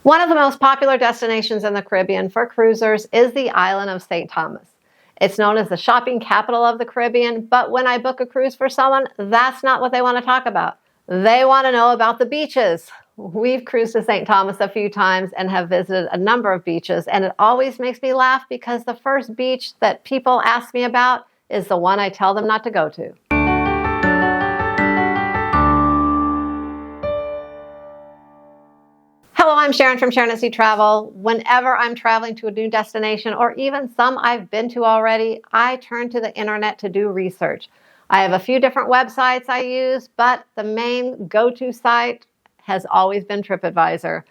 One of the most popular destinations in the Caribbean for cruisers is the island of St. Thomas. It's known as the shopping capital of the Caribbean, but when I book a cruise for someone, that's not what they want to talk about. They want to know about the beaches. We've cruised to St. Thomas a few times and have visited a number of beaches, and it always makes me laugh because the first beach that people ask me about is the one I tell them not to go to. Hello, I'm Sharon from Sharonatsea Travel. Whenever I'm traveling to a new destination, or even some I've been to already, I turn to the internet to do research. I have a few different websites I use, but the main go-to site has always been TripAdvisor.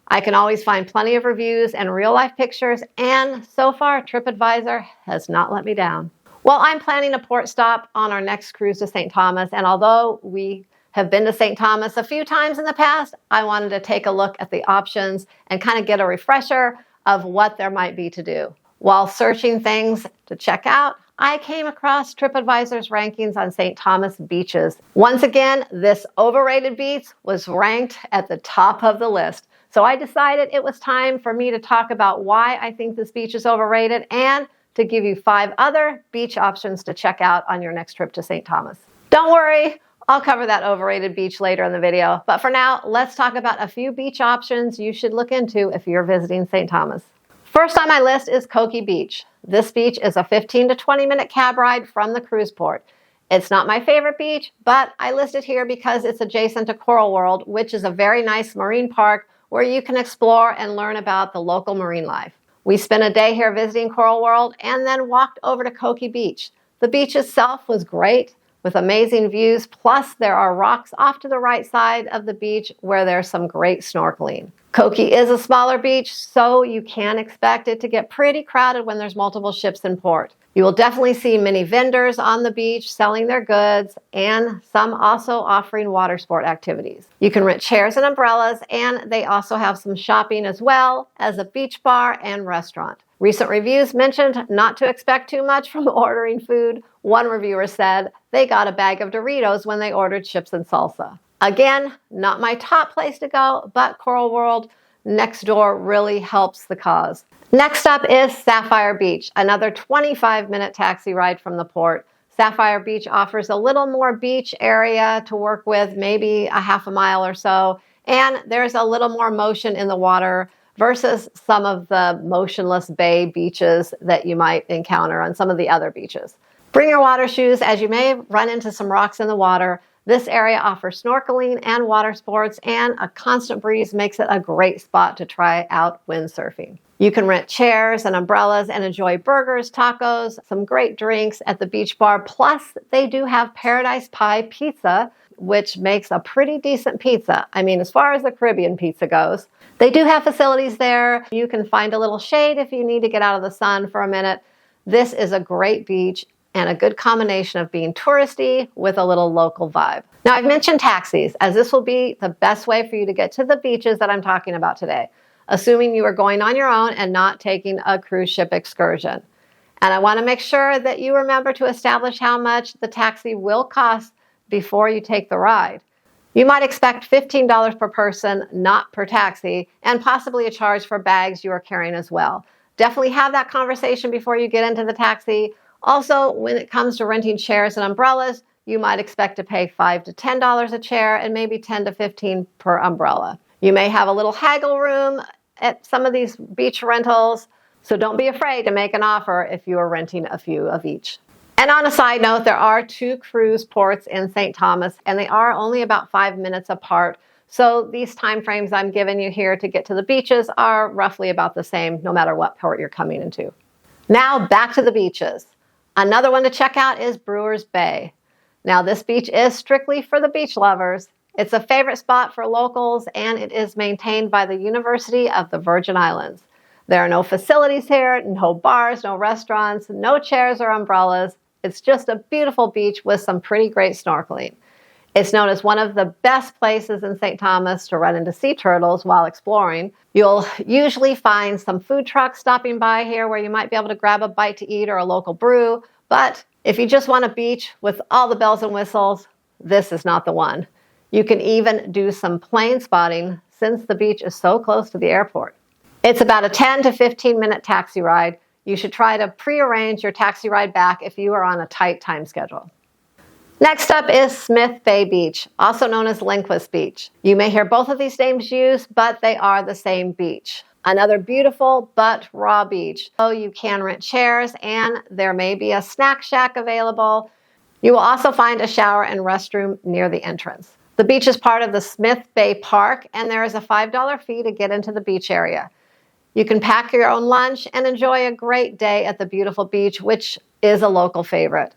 I can always find plenty of reviews and real-life pictures, and so far, TripAdvisor has not let me down. Well, I'm planning a port stop on our next cruise to St. Thomas, and although we have been to St. Thomas a few times in the past, I wanted to take a look at the options and kind of get a refresher of what there might be to do. While searching things to check out, I came across TripAdvisor's rankings on St. Thomas beaches. Once again, this overrated beach was ranked at the top of the list. So I decided it was time for me to talk about why I think this beach is overrated and to give you 5 other beach options to check out on your next trip to St. Thomas. Don't worry, I'll cover that overrated beach later in the video, but for now, let's talk about a few beach options you should look into if you're visiting St. Thomas. First on my list is Coki Beach. This beach is a 15 to 20 minute cab ride from the cruise port. It's not my favorite beach, but I list it here because it's adjacent to Coral World, which is a very nice marine park where you can explore and learn about the local marine life. We spent a day here visiting Coral World and then walked over to Coki Beach. The beach itself was great, with amazing views, plus there are rocks off to the right side of the beach where there's some great snorkeling. Coki is a smaller beach, so you can expect it to get pretty crowded when there's multiple ships in port. You will definitely see many vendors on the beach selling their goods, and some also offering water sport activities. You can rent chairs and umbrellas, and they also have some shopping as well as a beach bar and restaurant. Recent reviews mentioned not to expect too much from ordering food. One reviewer said they got a bag of Doritos when they ordered chips and salsa. Again, not my top place to go, but Coral World next door really helps the cause. Next up is Sapphire Beach, another 25-minute taxi ride from the port. Sapphire Beach offers a little more beach area to work with, maybe a half a mile or so, and there's a little more motion in the water versus some of the motionless bay beaches that you might encounter on some of the other beaches. Bring your water shoes as you may run into some rocks in the water. This area offers snorkeling and water sports, and a constant breeze makes it a great spot to try out windsurfing. You can rent chairs and umbrellas and enjoy burgers, tacos, some great drinks at the beach bar. Plus, they do have Paradise Pie Pizza, which makes a pretty decent pizza. I mean, as far as the Caribbean pizza goes. They do have facilities there. You can find a little shade if you need to get out of the sun for a minute. This is a great beach and a good combination of being touristy with a little local vibe. Now, I've mentioned taxis, as this will be the best way for you to get to the beaches that I'm talking about today, assuming you are going on your own and not taking a cruise ship excursion. And I want to make sure that you remember to establish how much the taxi will cost before you take the ride. You might expect $15 per person, not per taxi, and possibly a charge for bags you are carrying as well. Definitely have that conversation before you get into the taxi. Also, when it comes to renting chairs and umbrellas, you might expect to pay $5 to $10 a chair and maybe $10 to $15 per umbrella. You may have a little haggle room at some of these beach rentals, so don't be afraid to make an offer if you are renting a few of each. And on a side note, there are 2 cruise ports in St. Thomas, and they are only about 5 minutes apart. So these time frames I'm giving you here to get to the beaches are roughly about the same, no matter what port you're coming into. Now back to the beaches. Another one to check out is Brewers Bay. Now this beach is strictly for the beach lovers. It's a favorite spot for locals, and it is maintained by the University of the Virgin Islands. There are no facilities here, no bars, no restaurants, no chairs or umbrellas. It's just a beautiful beach with some pretty great snorkeling. It's known as one of the best places in St. Thomas to run into sea turtles while exploring. You'll usually find some food trucks stopping by here where you might be able to grab a bite to eat or a local brew. But if you just want a beach with all the bells and whistles, this is not the one. You can even do some plane spotting since the beach is so close to the airport. It's about a 10 to 15 minute taxi ride. You should try to pre-arrange your taxi ride back if you are on a tight time schedule. Next up is Smith Bay Beach, also known as Lindquist Beach. You may hear both of these names used, but they are the same beach. Another beautiful but raw beach. So you can rent chairs and there may be a snack shack available. You will also find a shower and restroom near the entrance. The beach is part of the Smith Bay Park and there is a $5 fee to get into the beach area. You can pack your own lunch and enjoy a great day at the beautiful beach, which is a local favorite.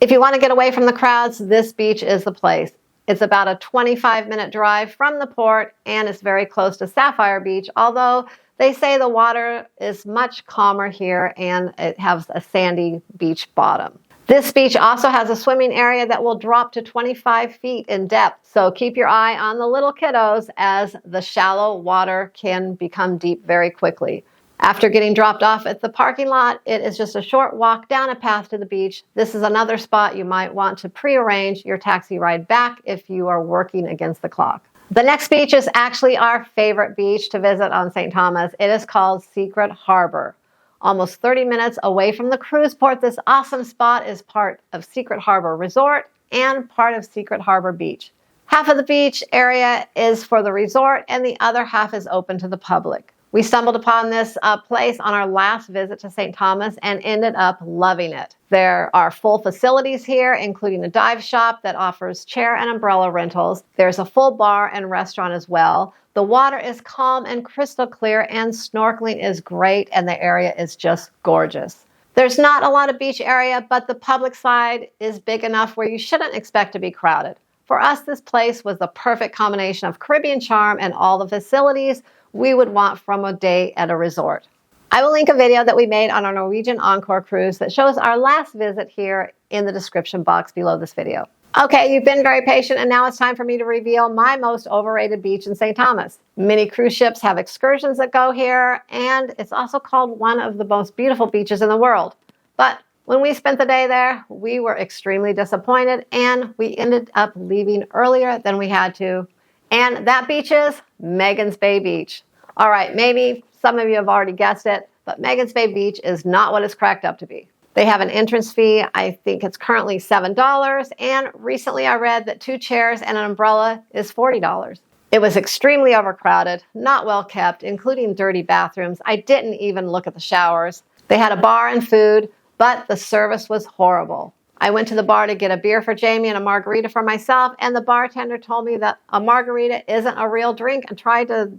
If you want to get away from the crowds, this beach is the place. It's about a 25-minute drive from the port and it's very close to Sapphire Beach, although they say the water is much calmer here and it has a sandy beach bottom. This beach also has a swimming area that will drop to 25 feet in depth, so keep your eye on the little kiddos as the shallow water can become deep very quickly. After getting dropped off at the parking lot, it is just a short walk down a path to the beach. This is another spot you might want to pre-arrange your taxi ride back if you are working against the clock. The next beach is actually our favorite beach to visit on St. Thomas. It is called Secret Harbour. Almost 30 minutes away from the cruise port, this awesome spot is part of Secret Harbour Resort and part of Secret Harbour Beach. Half of the beach area is for the resort and the other half is open to the public. We stumbled upon this place on our last visit to St. Thomas and ended up loving it. There are full facilities here, including a dive shop that offers chair and umbrella rentals. There's a full bar and restaurant as well. The water is calm and crystal clear and snorkeling is great and the area is just gorgeous. There's not a lot of beach area, but the public side is big enough where you shouldn't expect to be crowded. For us, this place was the perfect combination of Caribbean charm and all the facilities we would want from a day at a resort. I will link a video that we made on our Norwegian Encore cruise that shows our last visit here in the description box below this video. Okay, you've been very patient and now it's time for me to reveal my most overrated beach in St. Thomas. Many cruise ships have excursions that go here and it's also called one of the most beautiful beaches in the world. But when we spent the day there, we were extremely disappointed and we ended up leaving earlier than we had to. And that beach is Megan's Bay Beach. All right, maybe some of you have already guessed it, but Megan's Bay Beach is not what it's cracked up to be. They have an entrance fee. I think it's currently $7. And recently I read that 2 chairs and an umbrella is $40. It was extremely overcrowded, not well kept, including dirty bathrooms. I didn't even look at the showers. They had a bar and food, but the service was horrible. I went to the bar to get a beer for Jamie and a margarita for myself, and the bartender told me that a margarita isn't a real drink and tried to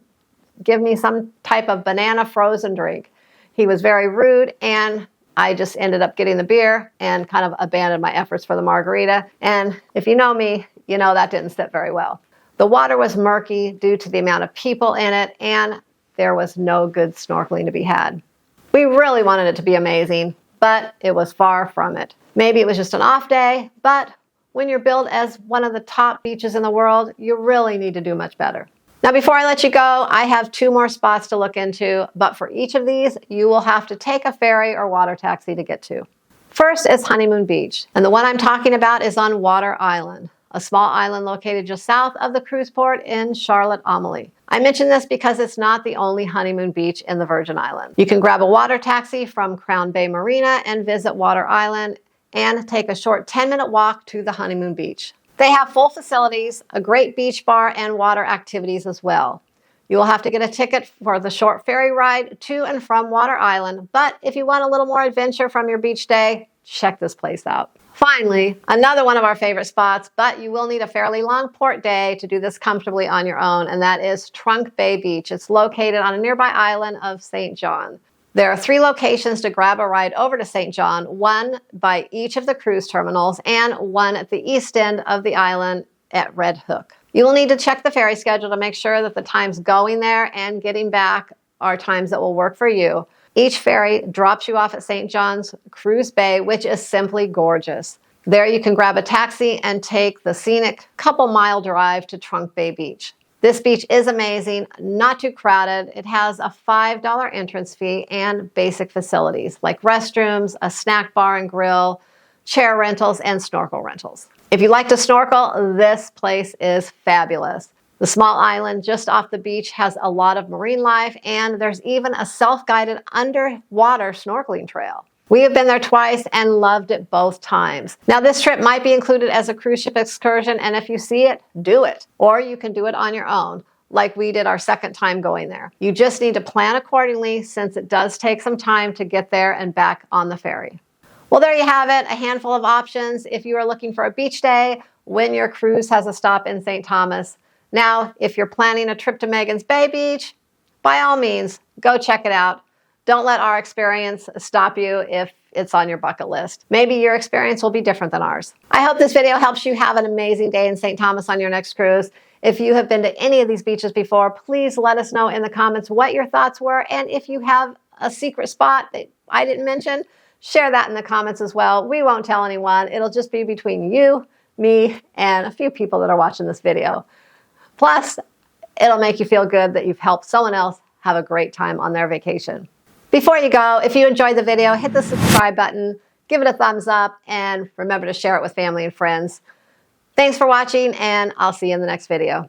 give me some type of banana frozen drink. He was very rude, and I just ended up getting the beer and kind of abandoned my efforts for the margarita. And if you know me, you know that didn't sit very well. The water was murky due to the amount of people in it, and there was no good snorkeling to be had. We really wanted it to be amazing, but it was far from it. Maybe it was just an off day, but when you're billed as one of the top beaches in the world, you really need to do much better. Now, before I let you go, I have 2 more spots to look into, but for each of these, you will have to take a ferry or water taxi to get to. First is Honeymoon Beach, and the one I'm talking about is on Water Island, a small island located just south of the cruise port in Charlotte-Amalie. I mention this because it's not the only honeymoon beach in the Virgin Islands. You can grab a water taxi from Crown Bay Marina and visit Water Island and take a short 10-minute walk to the Honeymoon Beach. They have full facilities, a great beach bar, and water activities as well. You will have to get a ticket for the short ferry ride to and from Water Island, but if you want a little more adventure from your beach day, check this place out. Finally, another one of our favorite spots, but you will need a fairly long port day to do this comfortably on your own, and that is Trunk Bay Beach. It's located on a nearby island of St. John. There are 3 locations to grab a ride over to St. John, one by each of the cruise terminals and one at the east end of the island at Red Hook. You will need to check the ferry schedule to make sure that the times going there and getting back are times that will work for you. Each ferry drops you off at St. John's Cruise Bay, which is simply gorgeous. There you can grab a taxi and take the scenic couple-mile drive to Trunk Bay Beach. This beach is amazing, not too crowded. It has a $5 entrance fee and basic facilities like restrooms, a snack bar and grill, chair rentals, and snorkel rentals. If you like to snorkel, this place is fabulous. The small island just off the beach has a lot of marine life, and there's even a self-guided underwater snorkeling trail. We have been there twice and loved it both times. Now, this trip might be included as a cruise ship excursion, and if you see it, do it. Or you can do it on your own, like we did our second time going there. You just need to plan accordingly, since it does take some time to get there and back on the ferry. Well, there you have it, a handful of options if you are looking for a beach day when your cruise has a stop in St. Thomas. Now, if you're planning a trip to Magens Bay Beach, by all means, go check it out. Don't let our experience stop you if it's on your bucket list. Maybe your experience will be different than ours. I hope this video helps you have an amazing day in St. Thomas on your next cruise. If you have been to any of these beaches before, please let us know in the comments what your thoughts were. And if you have a secret spot that I didn't mention, share that in the comments as well. We won't tell anyone. It'll just be between you, me, and a few people that are watching this video. Plus, it'll make you feel good that you've helped someone else have a great time on their vacation. Before you go, if you enjoyed the video, hit the subscribe button, give it a thumbs up, and remember to share it with family and friends. Thanks for watching, and I'll see you in the next video.